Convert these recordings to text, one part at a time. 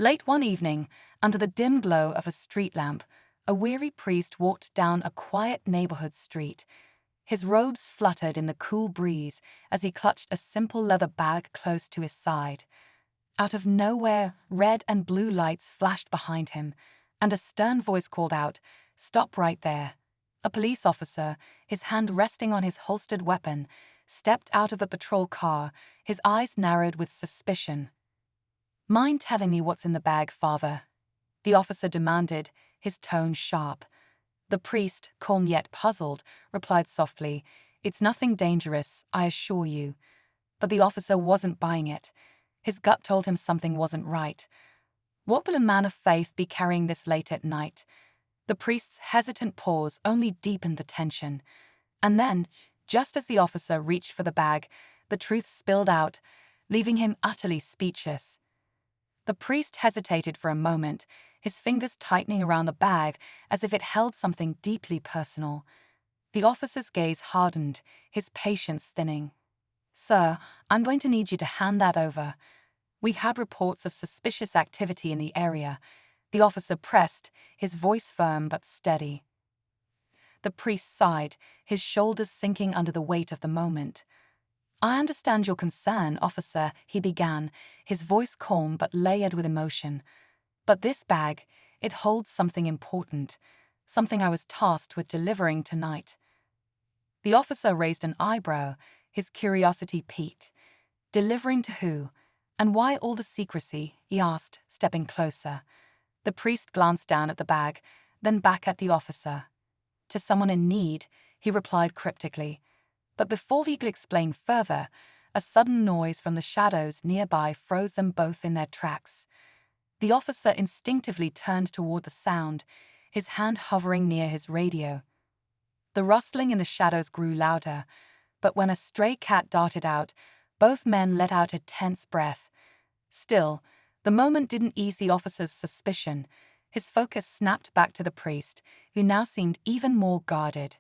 Late one evening, under the dim glow of a street lamp, a weary priest walked down a quiet neighborhood street. His robes fluttered in the cool breeze as he clutched a simple leather bag close to his side. Out of nowhere, red and blue lights flashed behind him, and a stern voice called out, "Stop right there." A police officer, his hand resting on his holstered weapon, stepped out of a patrol car, his eyes narrowed with suspicion. "Mind telling me what's in the bag, Father?" the officer demanded, his tone sharp. The priest, calm yet puzzled, replied softly, "It's nothing dangerous, I assure you." But the officer wasn't buying it. His gut told him something wasn't right. What will a man of faith be carrying this late at night? The priest's hesitant pause only deepened the tension. And then, just as the officer reached for the bag, the truth spilled out, leaving him utterly speechless. The priest hesitated for a moment, his fingers tightening around the bag as if it held something deeply personal. The officer's gaze hardened, his patience thinning. "Sir, I'm going to need you to hand that over. We've had reports of suspicious activity in the area." The officer pressed, his voice firm but steady. The priest sighed, his shoulders sinking under the weight of the moment. "I understand your concern, officer," he began, his voice calm but layered with emotion. "But this bag, it holds something important, something I was tasked with delivering tonight." The officer raised an eyebrow, his curiosity piqued. "Delivering to who? And why all the secrecy?" he asked, stepping closer. The priest glanced down at the bag, then back at the officer. "To someone in need," he replied cryptically. But before he could explain further, a sudden noise from the shadows nearby froze them both in their tracks. The officer instinctively turned toward the sound, his hand hovering near his radio. The rustling in the shadows grew louder, but when a stray cat darted out, both men let out a tense breath. Still, the moment didn't ease the officer's suspicion. His focus snapped back to the priest, who now seemed even more guarded.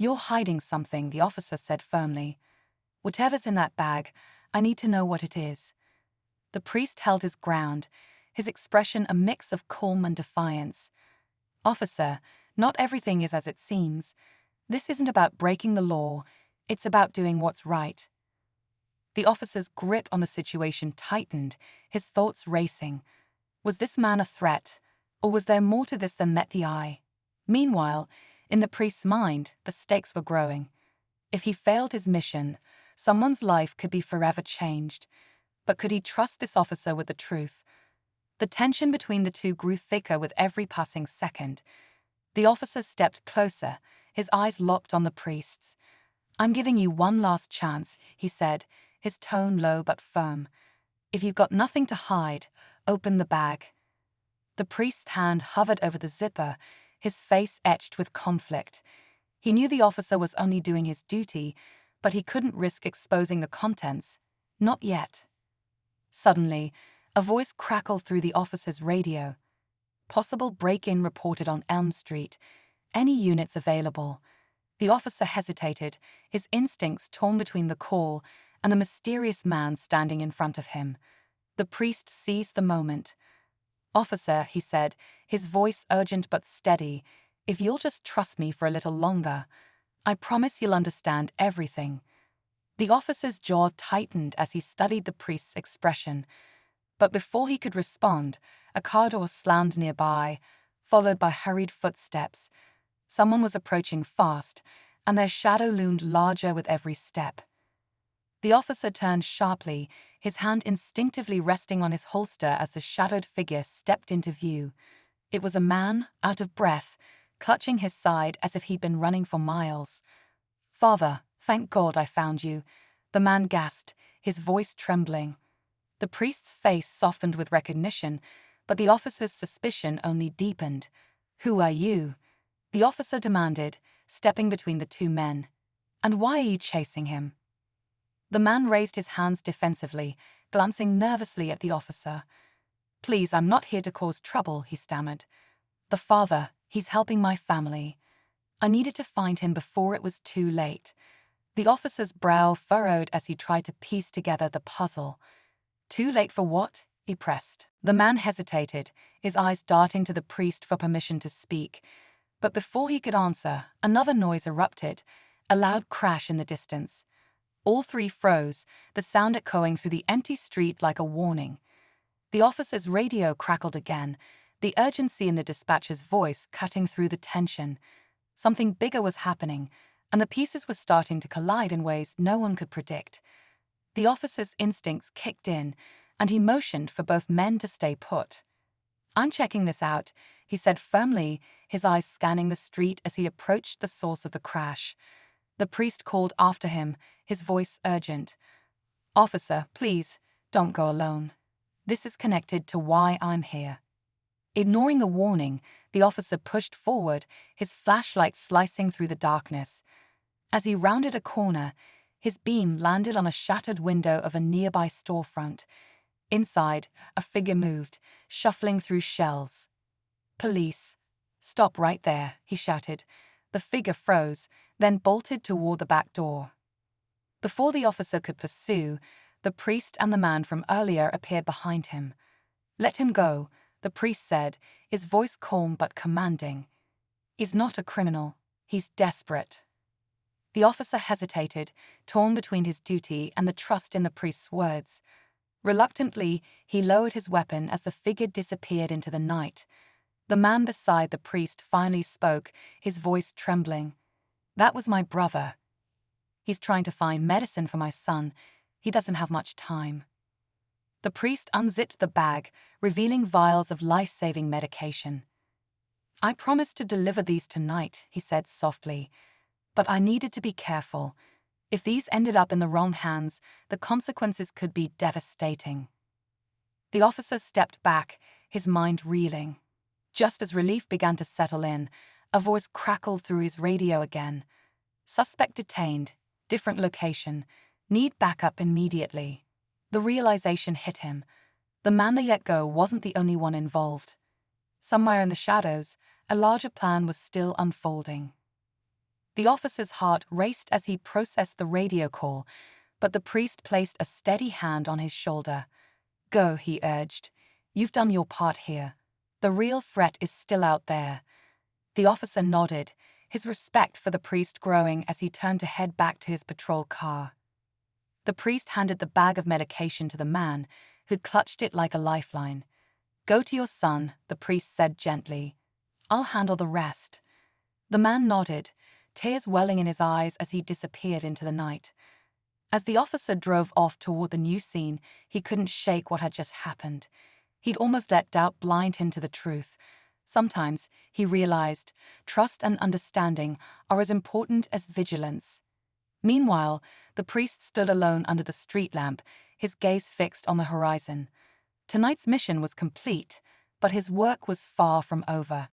"You're hiding something," the officer said firmly. "Whatever's in that bag, I need to know what it is." The priest held his ground, his expression a mix of calm and defiance. "Officer, not everything is as it seems. This isn't about breaking the law, it's about doing what's right." The officer's grip on the situation tightened, his thoughts racing. Was this man a threat, or was there more to this than met the eye? Meanwhile, in the priest's mind, the stakes were growing. If he failed his mission, someone's life could be forever changed. But could he trust this officer with the truth? The tension between the two grew thicker with every passing second. The officer stepped closer, his eyes locked on the priest's. "I'm giving you one last chance," he said, his tone low but firm. "If you've got nothing to hide, open the bag." The priest's hand hovered over the zipper, his face etched with conflict. He knew the officer was only doing his duty, but he couldn't risk exposing the contents. Not yet. Suddenly, a voice crackled through the officer's radio. "Possible break-in reported on Elm Street. Any units available?" The officer hesitated, his instincts torn between the call and the mysterious man standing in front of him. The priest seized the moment. "Officer," he said, his voice urgent but steady, "if you'll just trust me for a little longer, I promise you'll understand everything." The officer's jaw tightened as he studied the priest's expression. But before he could respond, a car door slammed nearby, followed by hurried footsteps. Someone was approaching fast, and their shadow loomed larger with every step. The officer turned sharply, his hand instinctively resting on his holster as the shadowed figure stepped into view. It was a man, out of breath, clutching his side as if he'd been running for miles. "Father, thank God I found you," the man gasped, his voice trembling. The priest's face softened with recognition, but the officer's suspicion only deepened. "Who are you?" the officer demanded, stepping between the two men. "And why are you chasing him?" The man raised his hands defensively, glancing nervously at the officer. "Please, I'm not here to cause trouble," he stammered. "The father, he's helping my family. I needed to find him before it was too late." The officer's brow furrowed as he tried to piece together the puzzle. "Too late for what?" he pressed. The man hesitated, his eyes darting to the priest for permission to speak. But before he could answer, another noise erupted, a loud crash in the distance. All three froze, the sound echoing through the empty street like a warning. The officer's radio crackled again, the urgency in the dispatcher's voice cutting through the tension. Something bigger was happening, and the pieces were starting to collide in ways no one could predict. The officer's instincts kicked in, and he motioned for both men to stay put. "I'm checking this out," he said firmly, his eyes scanning the street as he approached the source of the crash. The priest called after him, his voice urgent. "Officer, please, don't go alone. This is connected to why I'm here." Ignoring the warning, the officer pushed forward, his flashlight slicing through the darkness. As he rounded a corner, his beam landed on a shattered window of a nearby storefront. Inside, a figure moved, shuffling through shelves. "Police. Stop right there," he shouted. The figure froze, then bolted toward the back door. Before the officer could pursue, the priest and the man from earlier appeared behind him. "Let him go," the priest said, his voice calm but commanding. "He's not a criminal. He's desperate." The officer hesitated, torn between his duty and the trust in the priest's words. Reluctantly, he lowered his weapon as the figure disappeared into the night. The man beside the priest finally spoke, his voice trembling. "That was my brother. He's trying to find medicine for my son. He doesn't have much time." The priest unzipped the bag, revealing vials of life-saving medication. "I promised to deliver these tonight," he said softly. "But I needed to be careful. If these ended up in the wrong hands, the consequences could be devastating." The officer stepped back, his mind reeling. Just as relief began to settle in, a voice crackled through his radio again. "Suspect detained. Different location. Need backup immediately." The realization hit him. The man they let go wasn't the only one involved. Somewhere in the shadows, a larger plan was still unfolding. The officer's heart raced as he processed the radio call, but the priest placed a steady hand on his shoulder. "Go," he urged. "You've done your part here. The real threat is still out there." The officer nodded, his respect for the priest growing as he turned to head back to his patrol car. The priest handed the bag of medication to the man, who'd clutched it like a lifeline. "Go to your son," the priest said gently. "I'll handle the rest." The man nodded, tears welling in his eyes as he disappeared into the night. As the officer drove off toward the new scene, he couldn't shake what had just happened. He'd almost let doubt blind him to the truth. Sometimes, he realized, trust and understanding are as important as vigilance. Meanwhile, the priest stood alone under the street lamp, his gaze fixed on the horizon. Tonight's mission was complete, but his work was far from over.